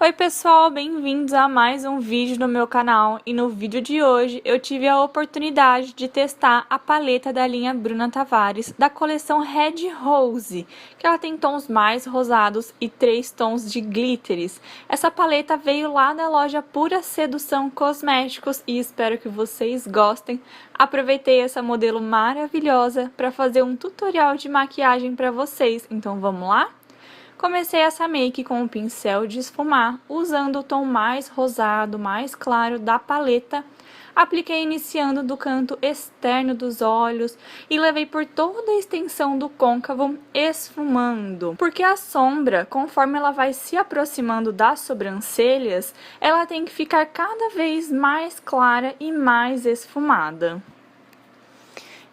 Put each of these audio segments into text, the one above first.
Oi pessoal, bem-vindos a mais um vídeo no meu canal e no vídeo de hoje eu tive a oportunidade de testar a paleta da linha Bruna Tavares da coleção Red Rose, que ela tem tons mais rosados e 3 tons de glitters. Essa paleta veio lá da loja Pura Sedução Cosméticos e espero que vocês gostem. Aproveitei essa modelo maravilhosa para fazer um tutorial de maquiagem para vocês, então vamos lá? Comecei essa make com o pincel de esfumar, usando o tom mais rosado, mais claro da paleta. Apliquei iniciando do canto externo dos olhos e levei por toda a extensão do côncavo, esfumando. Porque a sombra, conforme ela vai se aproximando das sobrancelhas, ela tem que ficar cada vez mais clara e mais esfumada.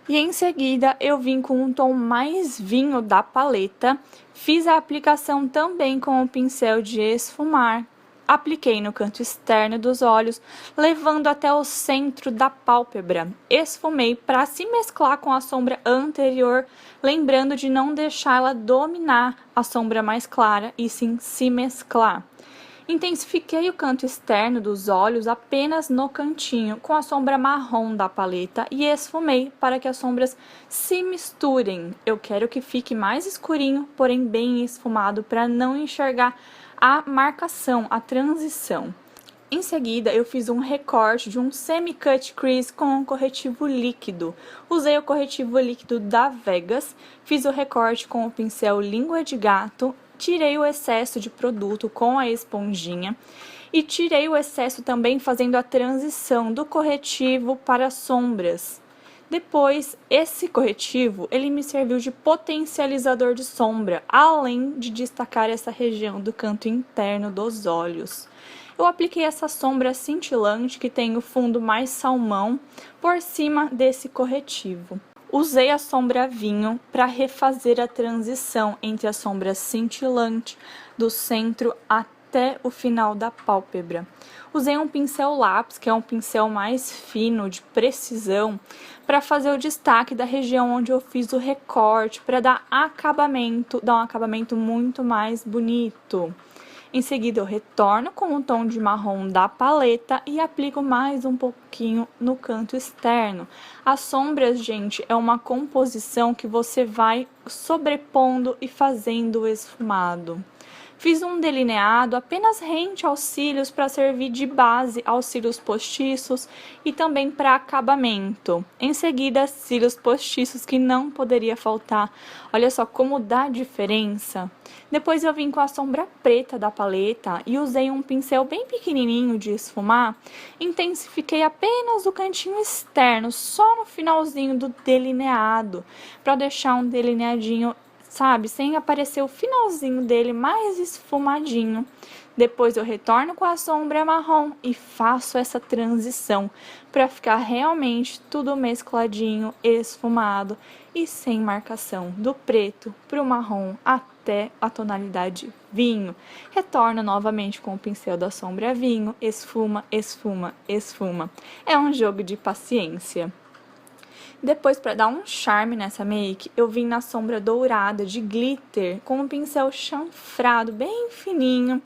E em seguida eu vim com um tom mais vinho da paleta, fiz a aplicação também com o pincel de esfumar, apliquei no canto externo dos olhos, levando até o centro da pálpebra, esfumei para se mesclar com a sombra anterior, lembrando de não deixá-la dominar a sombra mais clara e sim se mesclar. Intensifiquei o canto externo dos olhos apenas no cantinho, com a sombra marrom da paleta e esfumei para que as sombras se misturem. Eu quero que fique mais escurinho, porém bem esfumado, para não enxergar a marcação, a transição. Em seguida, eu fiz um recorte de um semi-cut crease com um corretivo líquido. Usei o corretivo líquido da Vegas, fiz o recorte com o pincel língua de gato, tirei o excesso de produto com a esponjinha e tirei o excesso também fazendo a transição do corretivo para sombras. Depois, esse corretivo, ele me serviu de potencializador de sombra, além de destacar essa região do canto interno dos olhos. Eu apliquei essa sombra cintilante que tem o fundo mais salmão por cima desse corretivo. Usei a sombra vinho para refazer a transição entre a sombra cintilante do centro até o final da pálpebra. Usei um pincel lápis, que é um pincel mais fino, de precisão, para fazer o destaque da região onde eu fiz o recorte, para dar um acabamento muito mais bonito. Em seguida, eu retorno com o tom de marrom da paleta e aplico mais um pouquinho no canto externo. As sombras, gente, é uma composição que você vai sobrepondo e fazendo o esfumado. Fiz um delineado apenas rente aos cílios para servir de base aos cílios postiços e também para acabamento. Em seguida, cílios postiços que não poderia faltar. Olha só como dá diferença. Depois eu vim com a sombra preta da paleta e usei um pincel bem pequenininho de esfumar. Intensifiquei apenas o cantinho externo, só no finalzinho do delineado, para deixar um delineadinho, sabe, sem aparecer o finalzinho dele mais esfumadinho. Depois eu retorno com a sombra marrom e faço essa transição para ficar realmente tudo mescladinho, esfumado e sem marcação, do preto para o marrom até a tonalidade vinho. Retorno novamente com o pincel da sombra vinho, esfuma, esfuma, esfuma. É um jogo de paciência. Depois, para dar um charme nessa make, eu vim na sombra dourada de glitter com um pincel chanfrado bem fininho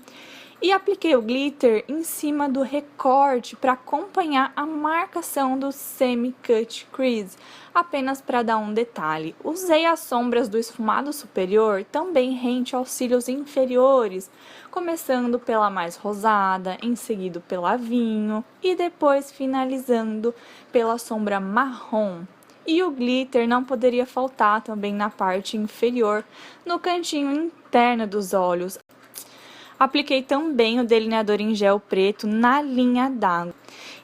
e apliquei o glitter em cima do recorte para acompanhar a marcação do semi-cut crease, apenas para dar um detalhe. Usei as sombras do esfumado superior também rente aos cílios inferiores, começando pela mais rosada, em seguida pela vinho e depois finalizando pela sombra marrom. E o glitter não poderia faltar também na parte inferior, no cantinho interno dos olhos. Apliquei também o delineador em gel preto na linha d'água.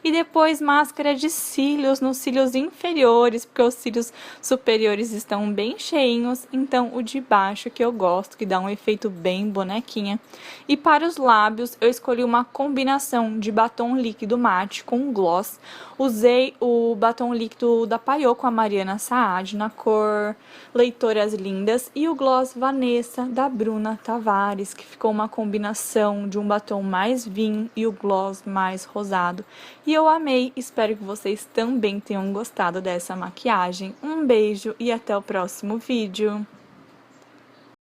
E depois máscara de cílios nos cílios inferiores, porque os cílios superiores estão bem cheinhos, então o de baixo que eu gosto, que dá um efeito bem bonequinha. E para os lábios eu escolhi uma combinação de batom líquido mate com gloss. Usei o batom líquido da Payot com a Mariana Saad na cor Leitoras Lindas e o gloss Vanessa da Bruna Tavares, que ficou uma combinação de um batom mais vinho e o gloss mais rosado. E eu amei, espero que vocês também tenham gostado dessa maquiagem. Um beijo e até o próximo vídeo!